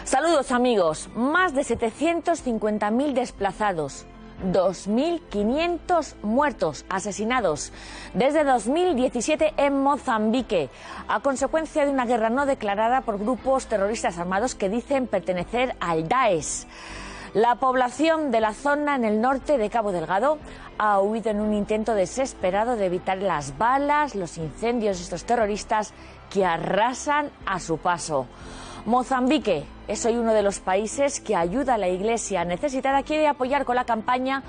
Saludos amigos, más de 750.000 desplazados, 2.500 muertos, asesinados desde 2017 en Mozambique, a consecuencia de una guerra no declarada por grupos terroristas armados que dicen pertenecer al Daesh. La población de la zona en el norte de Cabo Delgado ha huido en un intento desesperado de evitar las balas, los incendios de estos terroristas que arrasan a su paso. Mozambique es hoy uno de los países que ayuda a la Iglesia necesitada, quiere apoyar con la campaña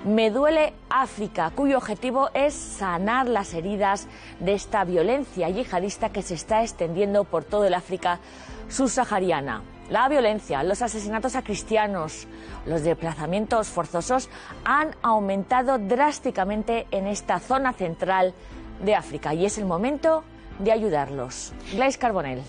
Me Duele África, cuyo objetivo es sanar las heridas de esta violencia yihadista que se está extendiendo por todo el África subsahariana. La violencia, los asesinatos a cristianos, los desplazamientos forzosos han aumentado drásticamente en esta zona central de África y es el momento de ayudarlos. Gladys Carbonell.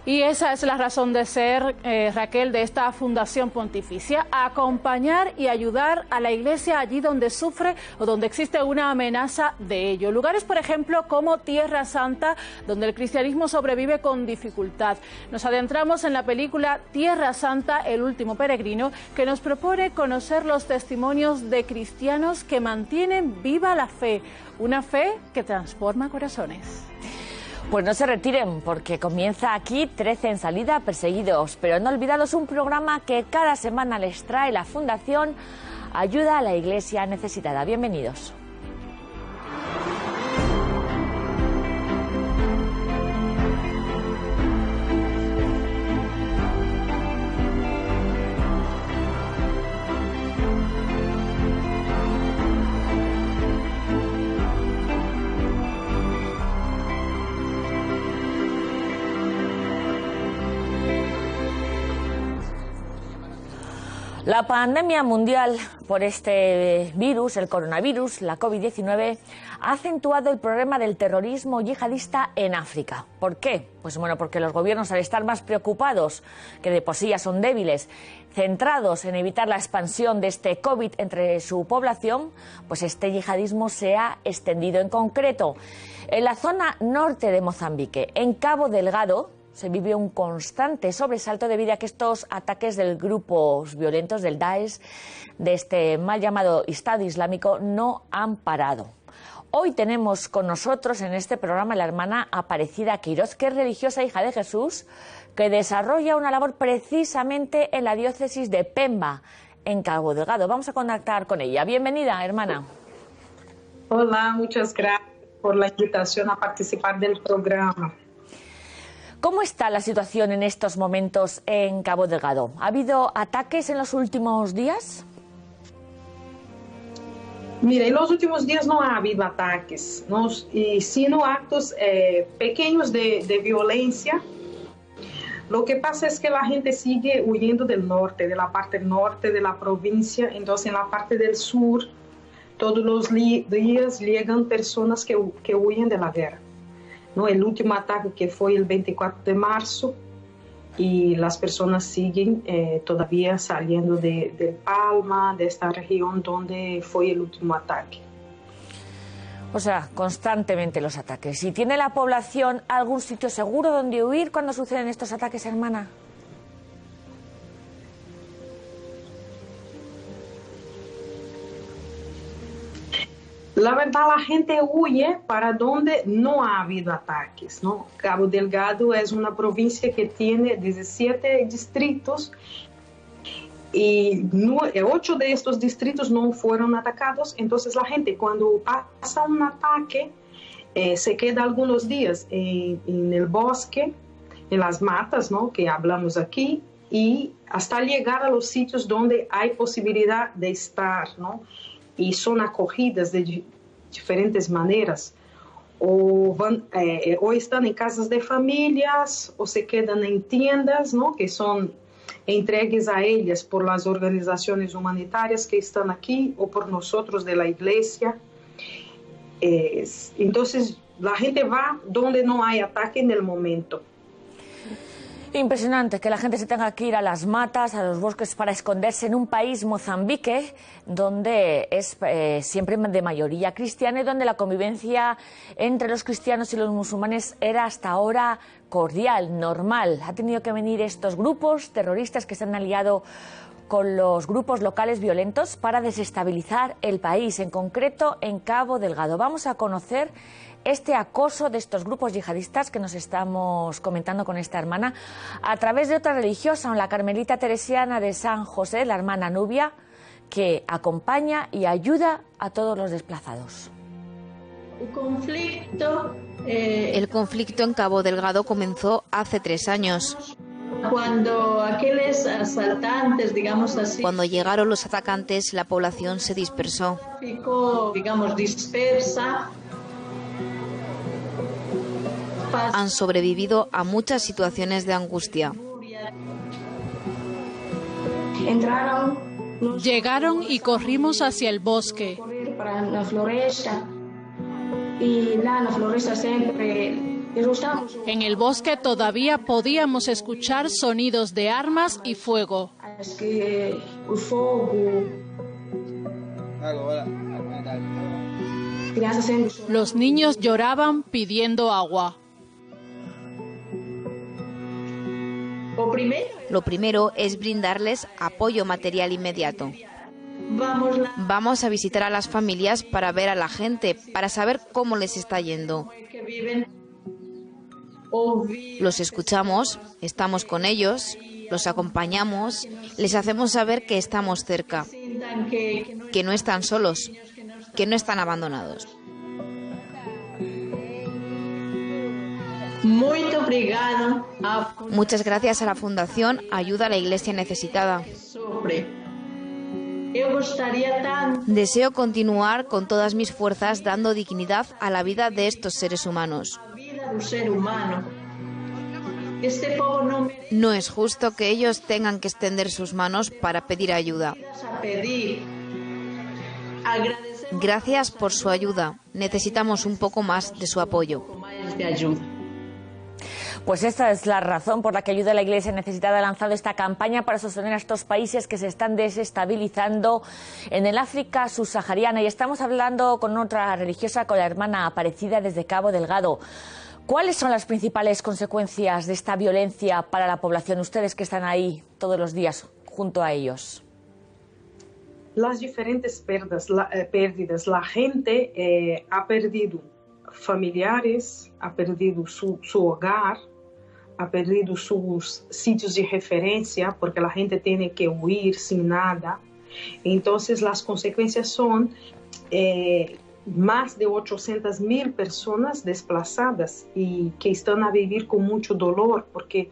Y esa es la razón de ser, Raquel, de esta Fundación Pontificia, acompañar y ayudar a la Iglesia allí donde sufre o donde existe una amenaza de ello. Lugares, por ejemplo, como Tierra Santa, donde el cristianismo sobrevive con dificultad. Nos adentramos en la película Tierra Santa, el último peregrino, que nos propone conocer los testimonios de cristianos que mantienen viva la fe, una fe que transforma corazones. Pues no se retiren, porque comienza aquí 13 en salida, perseguidos pero no olvidados, un programa que cada semana les trae la Fundación Ayuda a la Iglesia Necesitada. Bienvenidos. La pandemia mundial por este virus, el coronavirus, la COVID-19, ha acentuado el problema del terrorismo yihadista en África. ¿Por qué? Pues bueno, porque los gobiernos, al estar más preocupados, que de por sí ya son débiles, centrados en evitar la expansión de este COVID entre su población, pues este yihadismo se ha extendido. En concreto, en la zona norte de Mozambique, en Cabo Delgado, se vive un constante sobresalto debido a que estos ataques de grupos violentos del Daesh, de este mal llamado Estado Islámico, no han parado. Hoy tenemos con nosotros en este programa la hermana Aparecida Quiroz, que es religiosa hija de Jesús, que desarrolla una labor precisamente en la diócesis de Pemba, en Cabo Delgado. Vamos a contactar con ella. Bienvenida, hermana. Hola, muchas gracias por la invitación a participar del programa. ¿Cómo está la situación en estos momentos en Cabo Delgado? ¿Ha habido ataques en los últimos días? Mira, en los últimos días no ha habido ataques, sino actos pequeños de violencia. Lo que pasa es que la gente sigue huyendo del norte, de la parte norte de la provincia. Entonces, en la parte del sur, todos los días llegan personas que huyen de la guerra. ¿No? El último ataque que fue el 24 de marzo y las personas siguen todavía saliendo de Palma, de esta región donde fue el último ataque. O sea, constantemente los ataques. ¿Y tiene la población algún sitio seguro donde huir cuando suceden estos ataques, hermana? La verdad, la gente huye para donde no ha habido ataques, ¿no? Cabo Delgado es una provincia que tiene 17 distritos y 8 de estos distritos no fueron atacados. Entonces la gente, cuando pasa un ataque, se queda algunos días en el bosque, en las matas, ¿no? Que hablamos aquí, y hasta llegar a los sitios donde hay posibilidad de estar, ¿no? Y son acogidas de diferentes maneras, o están en casas de familias, o se quedan en tiendas, ¿no? Que son entregues a ellas por las organizaciones humanitarias que están aquí, o por nosotros de la iglesia. Entonces, la gente va donde no hay ataque en el momento. Impresionante que la gente se tenga que ir a las matas, a los bosques para esconderse en un país, Mozambique, donde es siempre de mayoría cristiana y donde la convivencia entre los cristianos y los musulmanes era hasta ahora cordial, normal. Ha tenido que venir estos grupos terroristas que se han aliado con los grupos locales violentos para desestabilizar el país, en concreto en Cabo Delgado. Vamos a conocer este acoso de estos grupos yihadistas que nos estamos comentando con esta hermana a través de otra religiosa, la carmelita teresiana de San José, la hermana Nubia, que acompaña y ayuda a todos los desplazados. El conflicto en Cabo Delgado comenzó hace 3 años. Cuando aquellos asaltantes, digamos así, Cuando llegaron los atacantes, la población se dispersó. digamos, dispersa. Han sobrevivido a muchas situaciones de angustia. Llegaron y corrimos hacia el bosque. Para la floresta. Y la floresta siempre. En el bosque todavía podíamos escuchar sonidos de armas y fuego. Los niños lloraban pidiendo agua. Lo primero es brindarles apoyo material inmediato. Vamos a visitar a las familias para ver a la gente, para saber cómo les está yendo. Los escuchamos, estamos con ellos, los acompañamos, les hacemos saber que estamos cerca, que no están solos, que no están abandonados. Muchas gracias a la Fundación Ayuda a la Iglesia Necesitada. Deseo continuar con todas mis fuerzas dando dignidad a la vida de estos seres humanos. No es justo que ellos tengan que extender sus manos para pedir ayuda. Gracias por su ayuda. Necesitamos un poco más de su apoyo. Pues esta es la razón por la que Ayuda a la Iglesia Necesitada ha lanzado esta campaña para sostener a estos países que se están desestabilizando en el África subsahariana. Y estamos hablando con otra religiosa, con la hermana Aparecida desde Cabo Delgado. ¿Cuáles son las principales consecuencias de esta violencia para la población? Ustedes que están ahí todos los días junto a ellos. Las diferentes pérdidas. La gente ha perdido familiares, ha perdido su hogar, ha perdido sus sitios de referencia porque la gente tiene que huir sin nada. Entonces las consecuencias son más de 800.000 personas desplazadas y que están a vivir con mucho dolor porque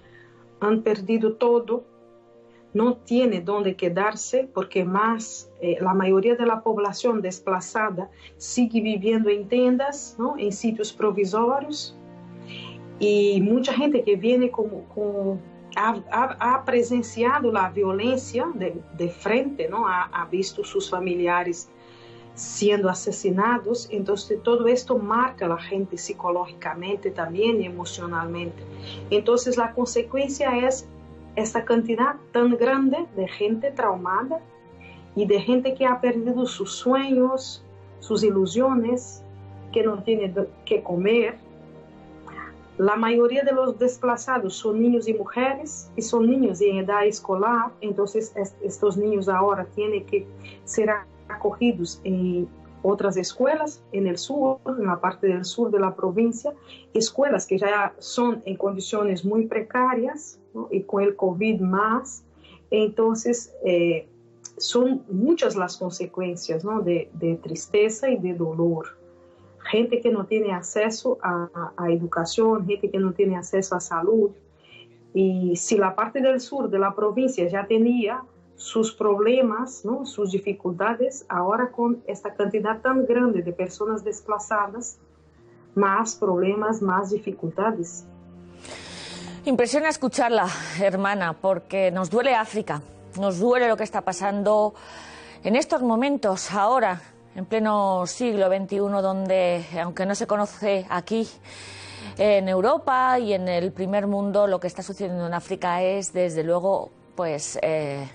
han perdido todo, no tiene dónde quedarse porque la mayoría de la población desplazada sigue viviendo en tiendas, ¿no? En sitios provisorios. Y mucha gente que viene ha presenciado la violencia de frente, ¿no? Ha visto sus familiares siendo asesinados. Entonces todo esto marca a la gente psicológicamente también y emocionalmente. Entonces la consecuencia es esta cantidad tan grande de gente traumada y de gente que ha perdido sus sueños, sus ilusiones, que no tiene que comer. La mayoría de los desplazados son niños y mujeres y son niños en edad escolar, entonces estos niños ahora tienen que ser acogidos en otras escuelas en el sur, en la parte del sur de la provincia, escuelas que ya son en condiciones muy precarias, ¿no? Y con el COVID más, entonces son muchas las consecuencias, ¿no? de tristeza y de dolor. Gente que no tiene acceso a educación, gente que no tiene acceso a salud. Y si la parte del sur de la provincia ya tenía sus problemas, ¿no? Sus dificultades, ahora con esta cantidad tan grande de personas desplazadas, más problemas, más dificultades. Impresiona escucharla, hermana, porque nos duele África, nos duele lo que está pasando en estos momentos, ahora, en pleno siglo XXI, donde, aunque no se conoce aquí, En Europa y en el primer mundo lo que está sucediendo en África es, desde luego, pues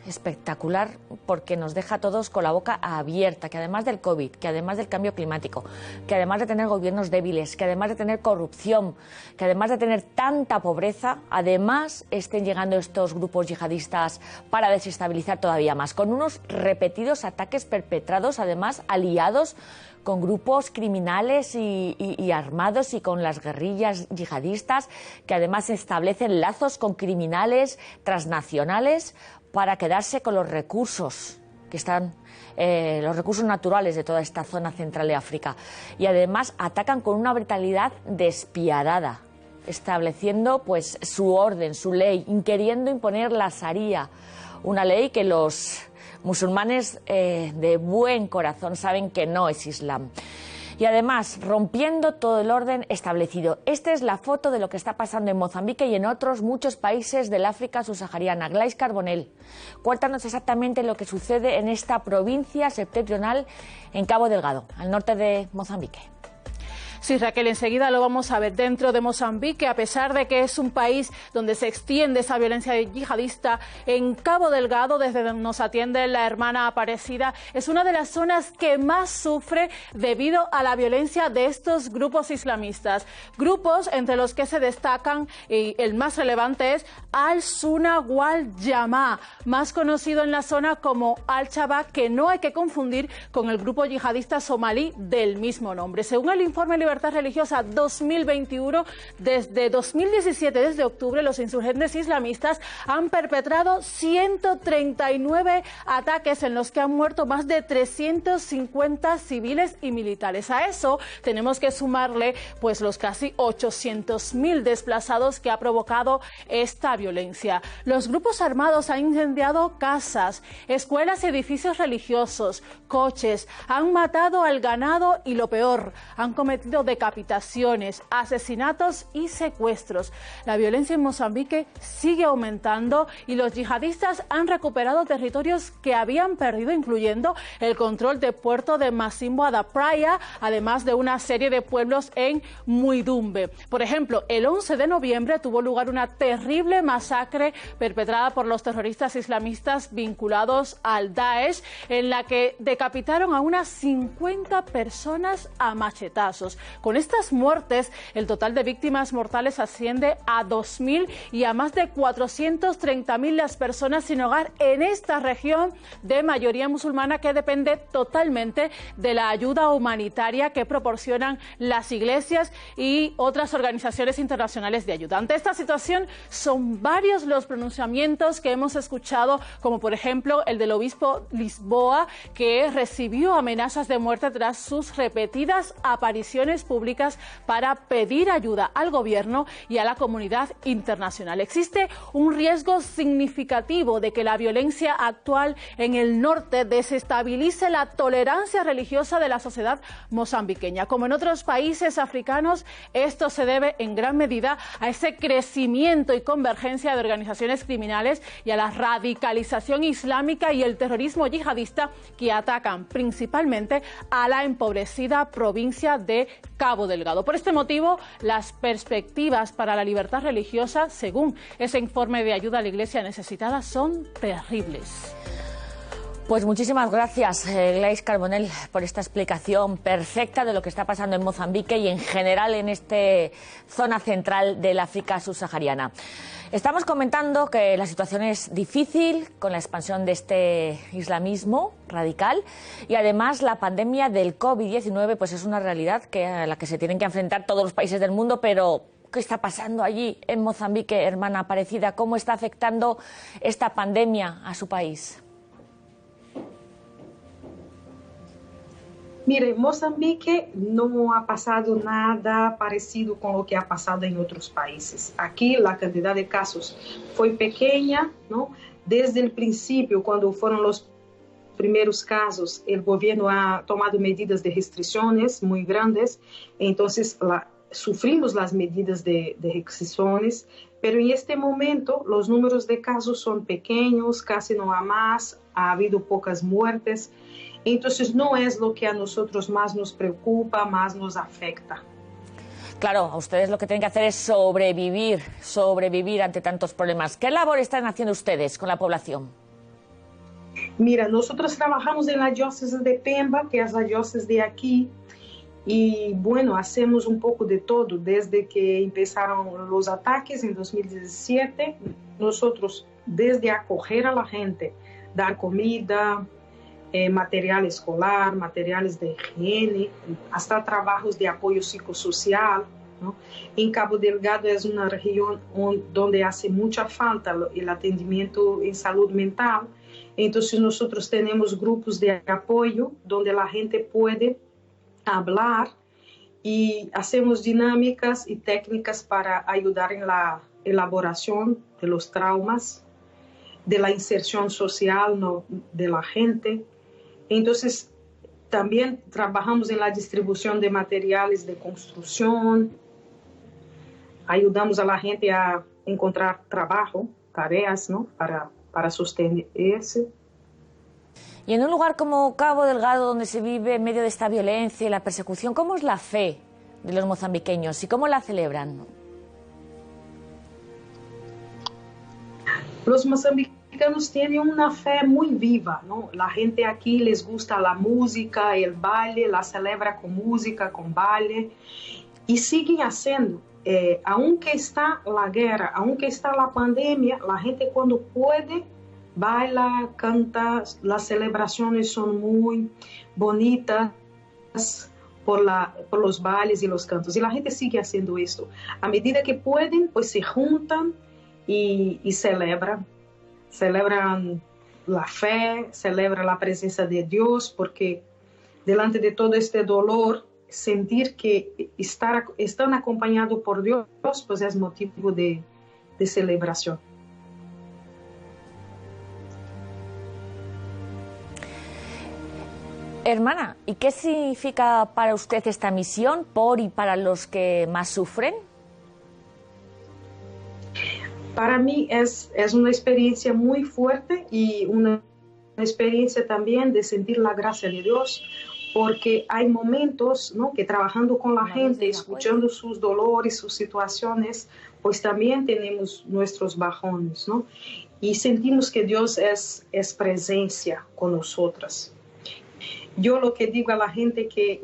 espectacular, porque nos deja a todos con la boca abierta, que además del COVID, que además del cambio climático, que además de tener gobiernos débiles, que además de tener corrupción, que además de tener tanta pobreza, además estén llegando estos grupos yihadistas para desestabilizar todavía más, con unos repetidos ataques perpetrados, además aliados con grupos criminales y armados y con las guerrillas yihadistas, que además establecen lazos con criminales transnacionales para quedarse con los recursos que están, los recursos naturales de toda esta zona central de África. Y además atacan con una brutalidad despiadada, estableciendo pues su orden, su ley, queriendo imponer la Sharia, una ley que los musulmanes de buen corazón saben que no es Islam. Y además rompiendo todo el orden establecido. Esta es la foto de lo que está pasando en Mozambique y en otros muchos países del África subsahariana. Gladys Carbonell, cuéntanos exactamente lo que sucede en esta provincia septentrional en Cabo Delgado, al norte de Mozambique. Sí, Raquel, enseguida lo vamos a ver. Dentro de Mozambique, a pesar de que es un país donde se extiende esa violencia yihadista, en Cabo Delgado, desde donde nos atiende la hermana Aparecida, es una de las zonas que más sufre debido a la violencia de estos grupos islamistas. Grupos entre los que se destacan, y el más relevante es Al-Sunna wal Jamaa, más conocido en la zona como Al-Shabaab, que no hay que confundir con el grupo yihadista somalí del mismo nombre. Según el informe Libertad Religiosa 2021, desde 2017, desde octubre, los insurgentes islamistas han perpetrado 139 ataques en los que han muerto más de 350 civiles y militares. A eso tenemos que sumarle pues los casi 800.000 desplazados que ha provocado esta violencia. Los grupos armados han incendiado casas, escuelas y edificios religiosos, coches, han matado al ganado y, lo peor, han cometido decapitaciones, asesinatos y secuestros. La violencia en Mozambique sigue aumentando y los yihadistas han recuperado territorios que habían perdido, incluyendo el control del puerto de Macimbo da Praia, además de una serie de pueblos en Muidumbe. Por ejemplo, el 11 de noviembre tuvo lugar una terrible masacre perpetrada por los terroristas islamistas vinculados al Daesh, en la que decapitaron a unas 50 personas a machetazos. Con estas muertes, el total de víctimas mortales asciende a 2.000 y a más de 430.000 las personas sin hogar en esta región de mayoría musulmana, que depende totalmente de la ayuda humanitaria que proporcionan las iglesias y otras organizaciones internacionales de ayuda. Ante esta situación, son varios los pronunciamientos que hemos escuchado, como por ejemplo el del obispo Lisboa, que recibió amenazas de muerte tras sus repetidas apariciones públicas para pedir ayuda al gobierno y a la comunidad internacional. Existe un riesgo significativo de que la violencia actual en el norte desestabilice la tolerancia religiosa de la sociedad mozambiqueña. Como en otros países africanos, esto se debe en gran medida a ese crecimiento y convergencia de organizaciones criminales y a la radicalización islámica y el terrorismo yihadista, que atacan principalmente a la empobrecida provincia de Cabo Delgado. Por este motivo, las perspectivas para la libertad religiosa, según ese informe de ayuda a la Iglesia necesitada, son terribles. Pues muchísimas gracias, Gladys Carbonell, por esta explicación perfecta de lo que está pasando en Mozambique y en general en esta zona central del África subsahariana. Estamos comentando que la situación es difícil con la expansión de este islamismo radical y además la pandemia del COVID-19 pues es una realidad a la que se tienen que enfrentar todos los países del mundo, pero ¿qué está pasando allí en Mozambique, hermana Aparecida? ¿Cómo está afectando esta pandemia a su país? Mire, Mozambique no ha pasado nada parecido con lo que ha pasado en otros países. Aquí la cantidad de casos fue pequeña, ¿no? Desde el principio, cuando fueron los primeros casos, el gobierno ha tomado medidas de restricciones muy grandes, entonces sufrimos las medidas de restricciones, pero en este momento los números de casos son pequeños, casi no hay más, ha habido pocas muertes. Entonces no es lo que a nosotros más nos preocupa, más nos afecta. Claro, a ustedes lo que tienen que hacer es sobrevivir ante tantos problemas. ¿Qué labor están haciendo ustedes con la población? Mira, nosotros trabajamos en la diócesis de Pemba, que es la diócesis de aquí, y bueno, hacemos un poco de todo. Desde que empezaron los ataques en 2017, nosotros desde acoger a la gente, dar comida, material escolar, materiales de higiene, hasta trabajos de apoyo psicosocial, ¿no? En Cabo Delgado es una región donde hace mucha falta el atendimiento en salud mental. Entonces nosotros tenemos grupos de apoyo donde la gente puede hablar y hacemos dinámicas y técnicas para ayudar en la elaboración de los traumas, de la inserción social, ¿no?, de la gente. Entonces también trabajamos en la distribución de materiales de construcción, ayudamos a la gente a encontrar trabajo, tareas, ¿no?, para sostenerse. Y en un lugar como Cabo Delgado, donde se vive en medio de esta violencia y la persecución, ¿cómo es la fe de los mozambiqueños y cómo la celebran? Los mozambicanos tienen una fe muy viva, ¿no? La gente aquí les gusta la música, el baile, la celebra con música, con baile, y siguen haciendo. Aunque está la guerra, aunque está la pandemia, la gente cuando puede baila, canta, las celebraciones son muy bonitas por los bailes y los cantos, y la gente sigue haciendo esto. A medida que pueden, pues se juntan y celebran la fe, celebran la presencia de Dios, porque delante de todo este dolor, sentir que están acompañados por Dios, pues es motivo de celebración. Hermana, ¿y qué significa para usted esta misión por y para los que más sufren? Para mí es una experiencia muy fuerte y una experiencia también de sentir la gracia de Dios, porque hay momentos, ¿no?, que trabajando con la gente, escuchando sus dolores, sus situaciones, pues también tenemos nuestros bajones, ¿no? Y sentimos que Dios es presencia con nosotras. Yo lo que digo a la gente que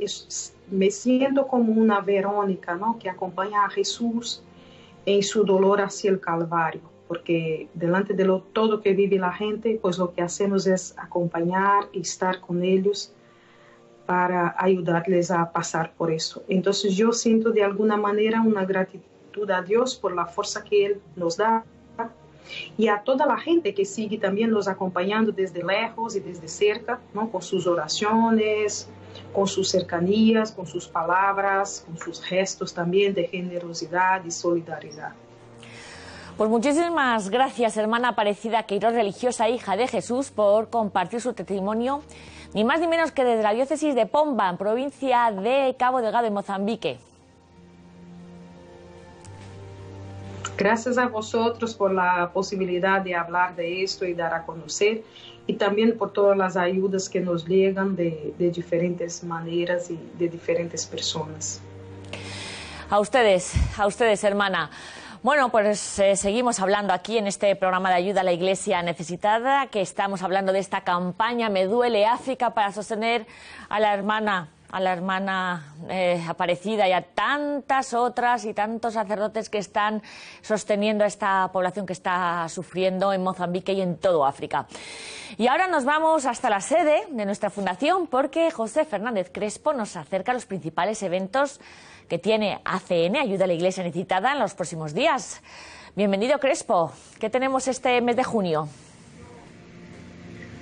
me siento como una Verónica, ¿no?, que acompaña a Jesús en su dolor hacia el Calvario, porque delante de todo que vive la gente, pues lo que hacemos es acompañar y estar con ellos para ayudarles a pasar por eso. Entonces yo siento de alguna manera una gratitud a Dios por la fuerza que Él nos da, y a toda la gente que sigue también nos acompañando desde lejos y desde cerca, ¿no?, con sus oraciones, con sus cercanías, con sus palabras, con sus gestos también de generosidad y solidaridad. Pues muchísimas gracias, hermana Aparecida Queiroz, religiosa hija de Jesús, por compartir su testimonio, ni más ni menos que desde la diócesis de Pomba, en provincia de Cabo Delgado, en Mozambique. Gracias a vosotros por la posibilidad de hablar de esto y dar a conocer, y también por todas las ayudas que nos llegan de diferentes maneras y de diferentes personas. A ustedes, hermana. Bueno, pues seguimos hablando aquí en este programa de ayuda a la Iglesia necesitada, que estamos hablando de esta campaña Me Duele África, para sostener a la hermana Aparecida y a tantas otras y tantos sacerdotes que están sosteniendo a esta población que está sufriendo en Mozambique y en todo África. Y ahora nos vamos hasta la sede de nuestra fundación, porque José Fernández Crespo nos acerca a los principales eventos que tiene ACN, Ayuda a la Iglesia Necesitada, en los próximos días. Bienvenido, Crespo. ¿Qué tenemos este mes de junio?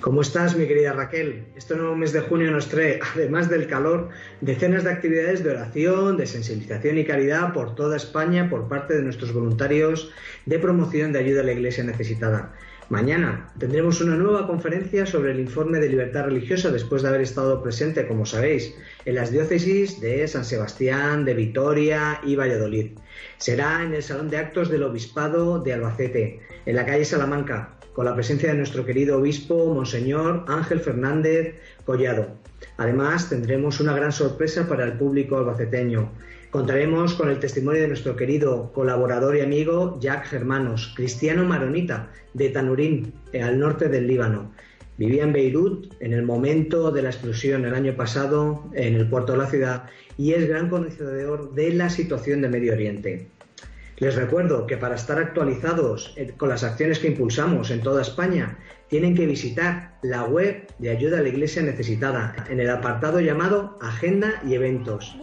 ¿Cómo estás, mi querida Raquel? Este nuevo mes de junio nos trae, además del calor, decenas de actividades de oración, de sensibilización y caridad por toda España por parte de nuestros voluntarios de promoción de ayuda a la Iglesia necesitada. Mañana tendremos una nueva conferencia sobre el informe de libertad religiosa, después de haber estado presente, como sabéis, en las diócesis de San Sebastián, de Vitoria y Valladolid. Será en el Salón de Actos del Obispado de Albacete, en la calle Salamanca, con la presencia de nuestro querido obispo, Monseñor Ángel Fernández Collado. Además, tendremos una gran sorpresa para el público albaceteño. Contaremos con el testimonio de nuestro querido colaborador y amigo Jack Germanos, cristiano maronita de Tanurín, al norte del Líbano. Vivía en Beirut en el momento de la explosión el año pasado en el puerto de la ciudad y es gran conocedor de la situación de Medio Oriente. Les recuerdo que para estar actualizados con las acciones que impulsamos en toda España, tienen que visitar la web de Ayuda a la Iglesia Necesitada en el apartado llamado Agenda y Eventos.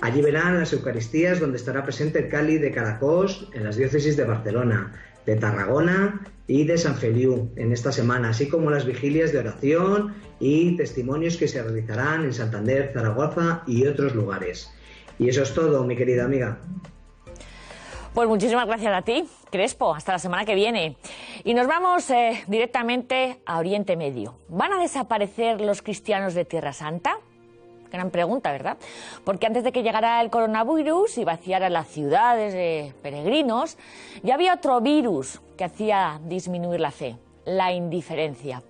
Allí verán las Eucaristías donde estará presente el Cáliz de Caracós en las diócesis de Barcelona, de Tarragona y de San Feliu en esta semana, así como las vigilias de oración y testimonios que se realizarán en Santander, Zaragoza y otros lugares. Y eso es todo, mi querida amiga. Pues muchísimas gracias a ti, Crespo. Hasta la semana que viene. Y nos vamos directamente a Oriente Medio. ¿Van a desaparecer los cristianos de Tierra Santa? Gran pregunta, ¿verdad? Porque antes de que llegara el coronavirus y vaciara las ciudades de peregrinos, ya había otro virus que hacía disminuir la fe, la indiferencia.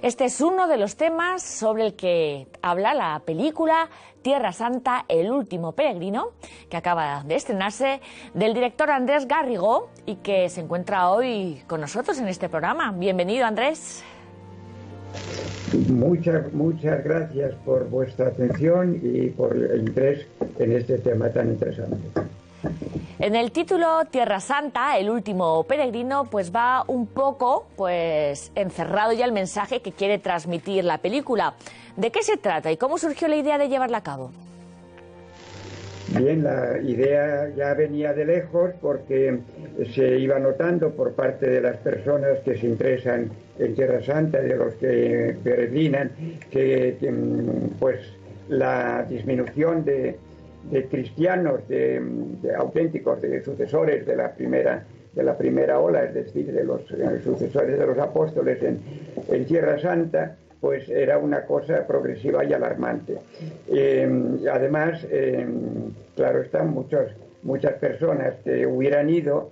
Este es uno de los temas sobre el que habla la película Tierra Santa, el último peregrino, que acaba de estrenarse, del director Andrés Garrigó y que se encuentra hoy con nosotros en este programa. Bienvenido, Andrés. Muchas gracias por vuestra atención y por el interés en este tema tan interesante. En el título Tierra Santa, el último peregrino, pues va un poco encerrado ya el mensaje que quiere transmitir la película. ¿De qué se trata y cómo surgió la idea de llevarla a cabo? Bien, la idea ya venía de lejos porque se iba notando por parte de las personas que se interesan en Tierra Santa, de los que peregrinan, que pues la disminución de cristianos, de auténticos, de sucesores de la primera ola, es decir, de los sucesores de los apóstoles en Tierra Santa, pues era una cosa progresiva y alarmante. Además, claro, están muchas personas que hubieran ido,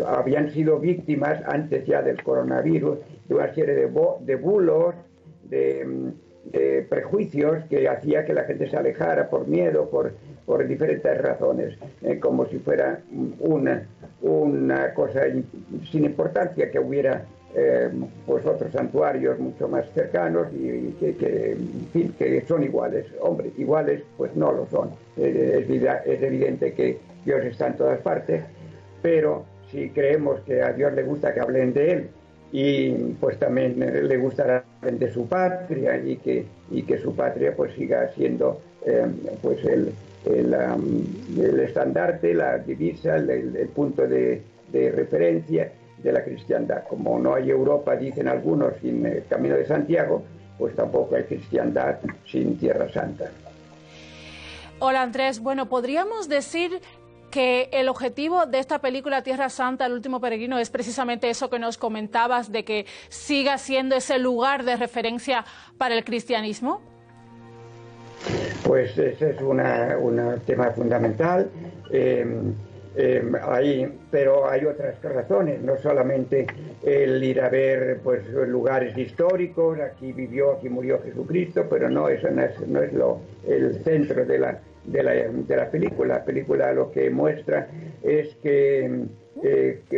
habían sido víctimas antes ya del coronavirus de una serie de bulos, de prejuicios que hacía que la gente se alejara por miedo, por diferentes razones, como si fuera una cosa sin importancia, que hubiera pues otros santuarios mucho más cercanos y que son iguales. Hombre, iguales pues no lo son. Es evidente que Dios está en todas partes, pero si creemos que a Dios le gusta que hablen de Él, y pues también le gustará de su patria y que su patria pues siga siendo pues el estandarte, la divisa, el punto de referencia de la cristiandad. Como no hay Europa, dicen algunos, sin el Camino de Santiago, pues tampoco hay cristiandad sin Tierra Santa. Hola, Andrés. Bueno, podríamos decir que el objetivo de esta película Tierra Santa, el último peregrino, es precisamente eso que nos comentabas, de que siga siendo ese lugar de referencia para el cristianismo. Pues ese es un tema fundamental. Pero hay otras razones, no solamente el ir a ver pues lugares históricos, aquí vivió, aquí murió Jesucristo, pero no, eso no es el centro de la película. La película lo que muestra es que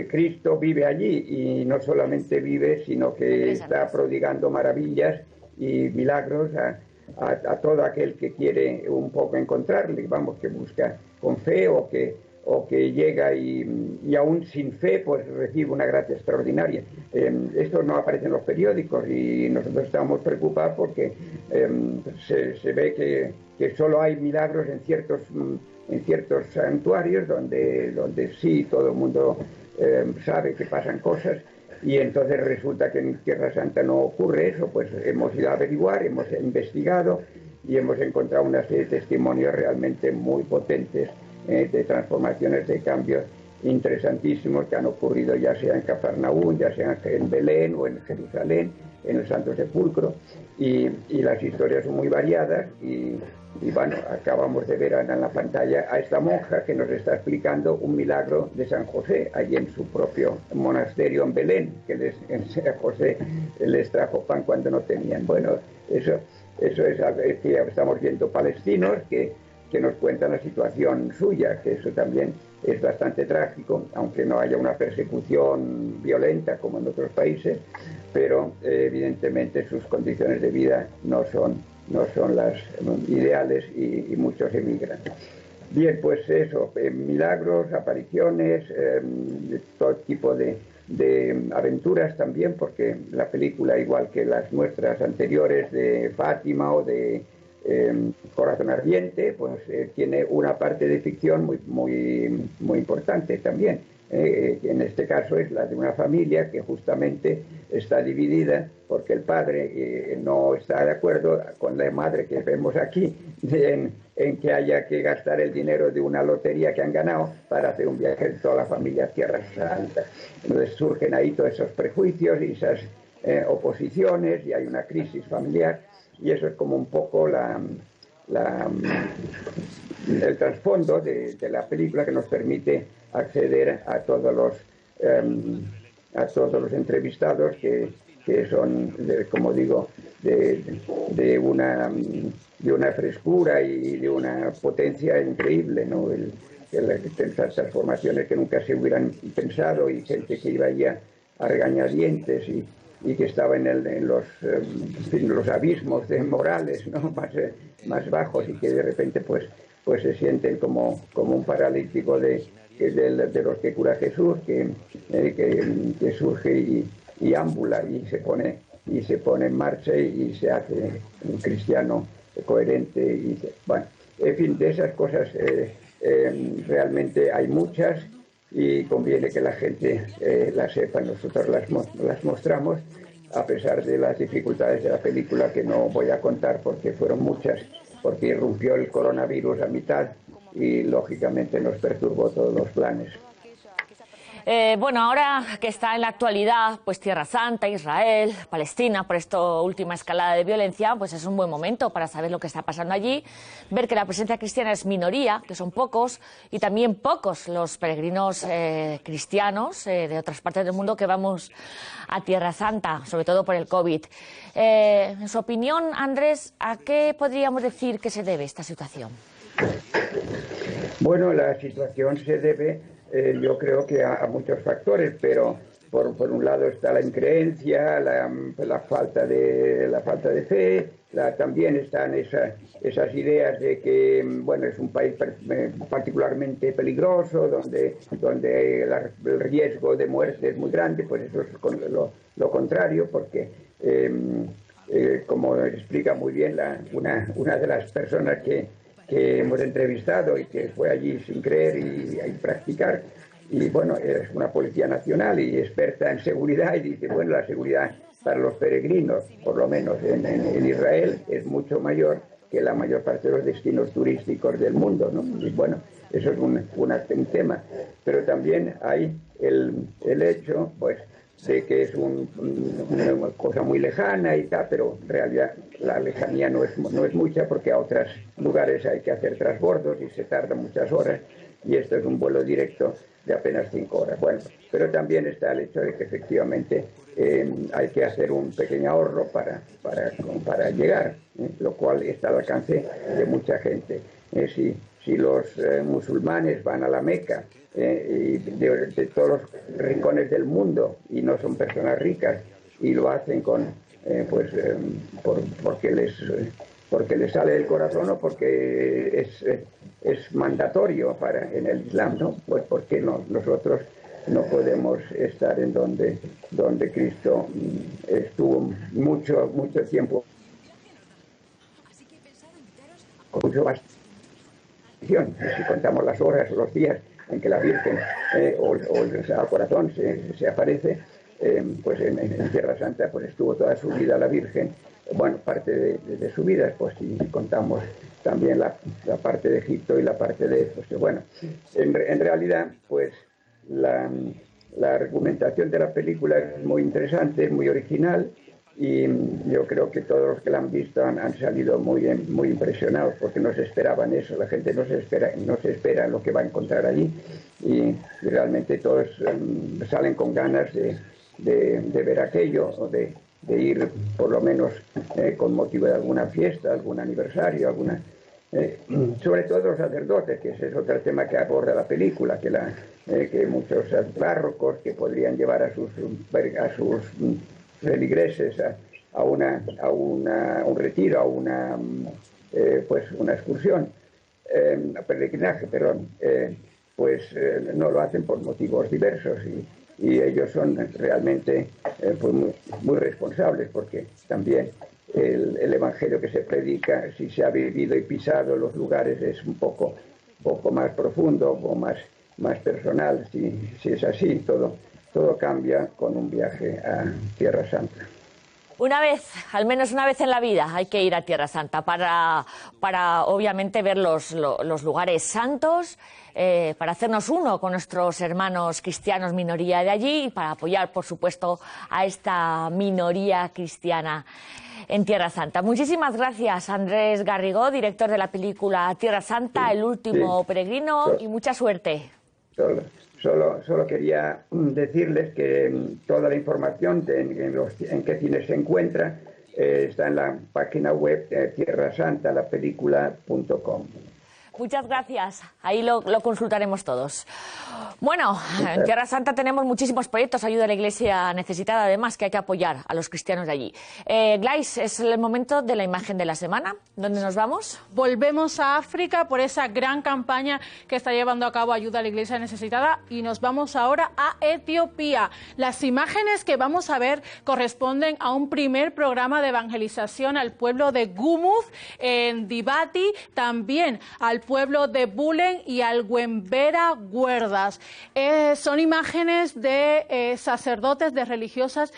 Cristo vive allí, y no solamente vive, sino que está prodigando maravillas y milagros a todo aquel que quiere un poco encontrarle, vamos, que busca con fe o que llega y aún sin fe pues recibe una gracia extraordinaria. Esto no aparece en los periódicos y nosotros estamos preocupados porque se ve que solo hay milagros en ciertos santuarios donde sí todo el mundo sabe que pasan cosas, y entonces resulta que en Tierra Santa no ocurre eso. Pues hemos ido a averiguar, hemos investigado y hemos encontrado una serie de testimonios realmente muy potentes de transformaciones, de cambios interesantísimos que han ocurrido ya sea en Cafarnaúm, ya sea en Belén o en Jerusalén, en el Santo Sepulcro, y las historias son muy variadas y bueno, acabamos de ver en la pantalla a esta monja que nos está explicando un milagro de San José, allí en su propio monasterio en Belén, que San José les trajo pan cuando no tenían. Bueno, eso es que estamos viendo palestinos que que nos cuentan la situación suya, que eso también es bastante trágico, aunque no haya una persecución violenta como en otros países, pero evidentemente sus condiciones de vida no son las ideales y muchos emigran. Bien, pues eso, milagros, apariciones, todo tipo de aventuras también, porque la película, igual que las nuestras anteriores de Fátima o de Corazón Ardiente, pues tiene una parte de ficción muy importante también. En este caso es la de una familia que justamente está dividida porque el padre no está de acuerdo con la madre que vemos aquí en que haya que gastar el dinero de una lotería que han ganado para hacer un viaje de toda la familia a Tierra Santa. Entonces surgen ahí todos esos prejuicios y esas oposiciones, y hay una crisis familiar, y eso es como un poco el trasfondo de la película, que nos permite acceder a todos los entrevistados que son, como digo, de una frescura y de una potencia increíble, ¿no? Esas transformaciones que nunca se hubieran pensado, y gente que iba ya a regañadientes y que estaba en los abismos morales, ¿no? más bajos, y que de repente pues se sienten como un paralítico de los que cura Jesús, que surge y ámbula y se pone en marcha y se hace un cristiano coherente. Bueno, en fin, de esas cosas realmente hay muchas, y conviene que la gente las sepa. Nosotros las mostramos, a pesar de las dificultades de la película, que no voy a contar porque fueron muchas, porque irrumpió el coronavirus a mitad y lógicamente nos perturbó todos los planes. Bueno, ahora que está en la actualidad, pues Tierra Santa, Israel, Palestina, por esta última escalada de violencia, pues es un buen momento para saber lo que está pasando allí, ver que la presencia cristiana es minoría, que son pocos, y también pocos los peregrinos cristianos de otras partes del mundo que vamos a Tierra Santa, sobre todo por el COVID. En su opinión, Andrés, ¿a qué podríamos decir que se debe esta situación? Bueno, la situación se debe, yo creo que a muchos factores, pero por un lado está la increencia, la falta de fe, también están esas ideas de que, bueno, es un país particularmente peligroso, donde el riesgo de muerte es muy grande. Pues eso es lo contrario, porque como explica muy bien una de las personas que hemos entrevistado y que fue allí sin creer y practicar, y bueno, es una policía nacional y experta en seguridad, y dice, bueno, la seguridad para los peregrinos, por lo menos en Israel, es mucho mayor que la mayor parte de los destinos turísticos del mundo, ¿no? Y bueno, eso es un tema, pero también hay el hecho, pues, de que es una cosa muy lejana y tal, pero en realidad la lejanía no es mucha, porque a otros lugares hay que hacer transbordos y se tarda muchas horas, y esto es un vuelo directo de apenas 5 horas. Bueno, pero también está el hecho de que efectivamente hay que hacer un pequeño ahorro para llegar, lo cual está al alcance de mucha gente. Si los musulmanes van a la Meca y de todos los rincones del mundo, y no son personas ricas, y lo hacen porque les sale del corazón, o porque es mandatorio en el Islam, ¿no? Pues ¿por qué no? Nosotros no podemos estar en donde Cristo estuvo mucho tiempo, con mucho más. Si contamos las horas o los días en que la Virgen o el Sagrado Corazón se aparece, pues en Tierra Santa pues estuvo toda su vida la Virgen. Bueno, parte de su vida, pues si contamos también la parte de Egipto y la parte de... Pues bueno, en realidad, pues la argumentación de la película es muy interesante, es muy original, y yo creo que todos los que la han visto han salido muy impresionados, porque no se esperaban eso. La gente no se espera lo que va a encontrar allí, y realmente todos salen con ganas de ver aquello, o de ir por lo menos con motivo de alguna fiesta, algún aniversario, sobre todo los sacerdotes, que ese es otro tema que aborda la película, que muchos párrocos que podrían llevar a sus feligreses a un retiro, a una excursión, peregrinaje, perdón, no lo hacen por motivos diversos y ellos son realmente muy responsables, porque también el evangelio que se predica, si se ha vivido y pisado los lugares, es un poco más profundo o más personal. Si es así, todo cambia con un viaje a Tierra Santa. Una vez, al menos una vez en la vida, hay que ir a Tierra Santa para obviamente ver los lugares santos, para hacernos uno con nuestros hermanos cristianos minoría de allí y para apoyar, por supuesto, a esta minoría cristiana en Tierra Santa. Muchísimas gracias, Andrés Garrigó, director de la película Tierra Santa, El último peregrino, y mucha suerte. Solo quería decirles que toda la información en qué cines se encuentra está en la página web tierrasantalapelícula.com. Muchas gracias. Ahí lo consultaremos todos. Bueno, en Tierra Santa tenemos muchísimos proyectos, ayuda a la Iglesia necesitada, además, que hay que apoyar a los cristianos de allí. Glais, es el momento de la imagen de la semana. ¿Dónde nos vamos? Volvemos a África por esa gran campaña que está llevando a cabo Ayuda a la Iglesia Necesitada y nos vamos ahora a Etiopía. Las imágenes que vamos a ver corresponden a un primer programa de evangelización al pueblo de Gumuth en Dibati, también al pueblo de Bulen y al Wembera Guerdas. Son imágenes de sacerdotes, de religiosas,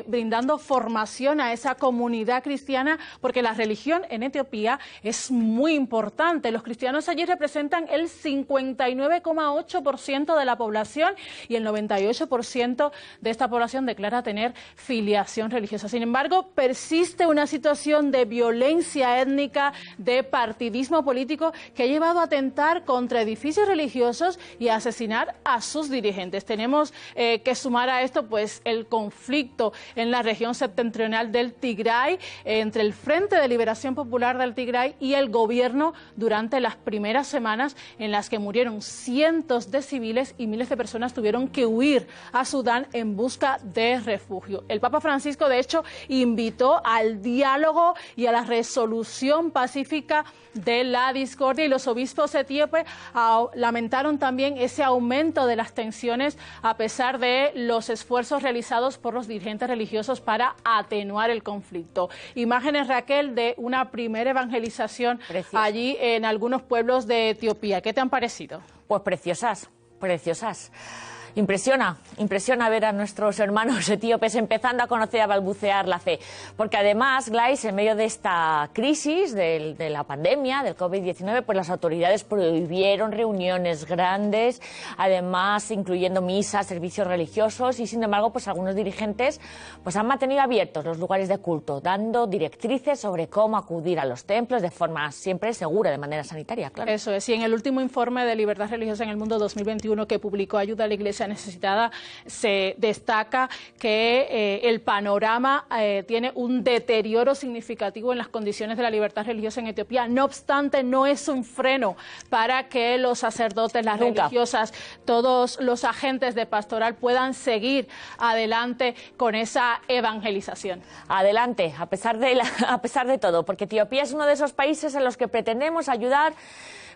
brindando formación a esa comunidad cristiana, porque la religión en Etiopía es muy importante. Los cristianos allí representan el 59,8% de la población y el 98% de esta población declara tener filiación religiosa. Sin embargo, persiste una situación de violencia étnica, de partidismo político que ha llevado a atentar contra edificios religiosos y a asesinar a sus dirigentes. Tenemos que sumar a esto pues el conflicto en la región septentrional del Tigray entre el Frente de Liberación Popular del Tigray y el gobierno durante las primeras semanas en las que murieron cientos de civiles y miles de personas tuvieron que huir a Sudán en busca de refugio. El Papa Francisco, de hecho, invitó al diálogo y a la resolución pacífica de la discordia y los obispos etíopes lamentaron también ese aumento de las tensiones a pesar de los esfuerzos realizados por los dirigentes religiosos para atenuar el conflicto. Imágenes, Raquel, de una primera evangelización allí en algunos pueblos de Etiopía. ¿Qué te han parecido? Pues preciosas, preciosas. Impresiona ver a nuestros hermanos etíopes empezando a conocer y a balbucear la fe. Porque además, Glais, en medio de esta crisis de la pandemia, del COVID-19, pues las autoridades prohibieron reuniones grandes, además incluyendo misas, servicios religiosos, y sin embargo, pues algunos dirigentes pues han mantenido abiertos los lugares de culto, dando directrices sobre cómo acudir a los templos de forma siempre segura, de manera sanitaria, claro. Eso es, y en el último informe de Libertad Religiosa en el Mundo 2021 que publicó Ayuda a la Iglesia Necesitada, se destaca que el panorama tiene un deterioro significativo en las condiciones de la libertad religiosa en Etiopía. No obstante, no es un freno para que los sacerdotes, las religiosas, todos los agentes de pastoral puedan seguir adelante con esa evangelización. Adelante, a pesar de todo, porque Etiopía es uno de esos países en los que pretendemos ayudar.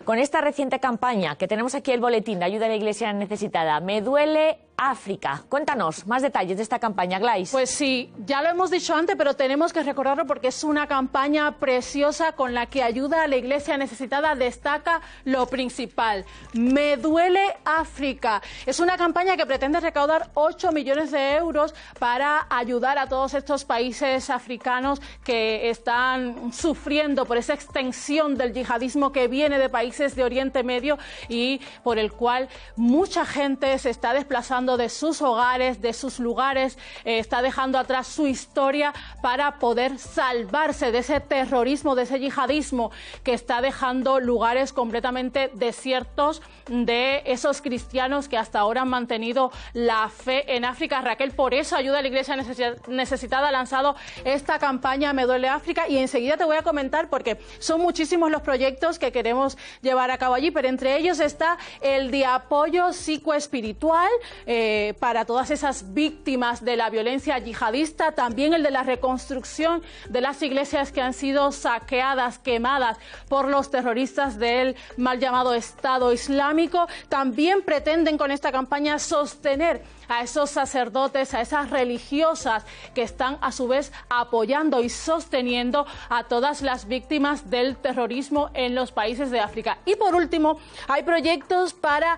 Con esta reciente campaña, que tenemos aquí el boletín de Ayuda a la Iglesia Necesitada, Me duele África. Cuéntanos más detalles de esta campaña, Glais. Pues sí, ya lo hemos dicho antes, pero tenemos que recordarlo porque es una campaña preciosa con la que Ayuda a la Iglesia Necesitada destaca lo principal. Me duele África. Es una campaña que pretende recaudar 8 millones de euros para ayudar a todos estos países africanos que están sufriendo por esa extensión del yihadismo que viene de países de Oriente Medio y por el cual mucha gente se está desplazando dejando de sus hogares, de sus lugares, está dejando atrás su historia para poder salvarse de ese terrorismo, de ese yihadismo que está dejando lugares completamente desiertos de esos cristianos que hasta ahora han mantenido la fe en África. Raquel, por eso Ayuda a la Iglesia Necesitada ha lanzado esta campaña Me Duele África, y enseguida te voy a comentar porque son muchísimos los proyectos que queremos llevar a cabo allí, pero entre ellos está el de apoyo psicoespiritual para todas esas víctimas de la violencia yihadista, también el de la reconstrucción de las iglesias que han sido saqueadas, quemadas por los terroristas del mal llamado Estado Islámico. También pretenden con esta campaña sostener a esos sacerdotes, a esas religiosas que están a su vez apoyando y sosteniendo a todas las víctimas del terrorismo en los países de África. Y por último, hay proyectos para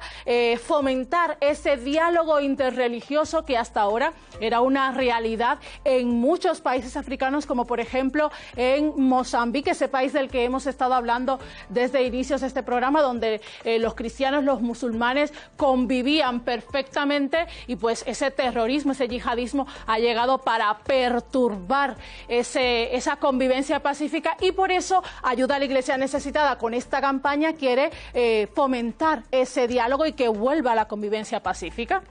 fomentar ese diálogo interreligioso que hasta ahora era una realidad en muchos países africanos, como por ejemplo en Mozambique, ese país del que hemos estado hablando desde inicios de este programa, donde los cristianos, los musulmanes convivían perfectamente, y pues ese terrorismo, ese yihadismo ha llegado para perturbar esa convivencia pacífica, y por eso Ayuda a la Iglesia Necesitada con esta campaña quiere fomentar ese diálogo y que vuelva a la convivencia pacífica.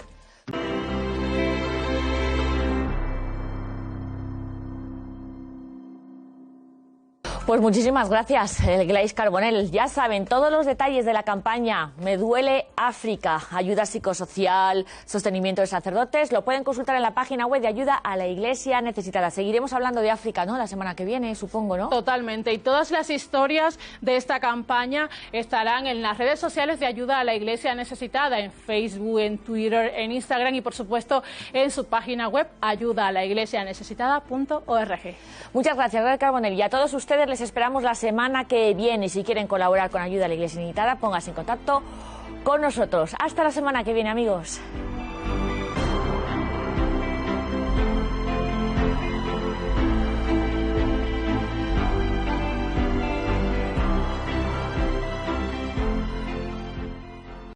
Pues muchísimas gracias, Gladys Carbonell. Ya saben, todos los detalles de la campaña Me Duele África, ayuda psicosocial, sostenimiento de sacerdotes, lo pueden consultar en la página web de Ayuda a la Iglesia Necesitada. Seguiremos hablando de África, ¿no?, la semana que viene, supongo, ¿no? Totalmente, y todas las historias de esta campaña estarán en las redes sociales de Ayuda a la Iglesia Necesitada, en Facebook, en Twitter, en Instagram y por supuesto en su página web ayudaalaiglesianecesitada.org. Muchas gracias, Gladys Carbonell, y a todos ustedes les esperamos la semana que viene. Si quieren colaborar con Ayuda a la Iglesia Necesitada, pónganse en contacto con nosotros. Hasta la semana que viene, amigos.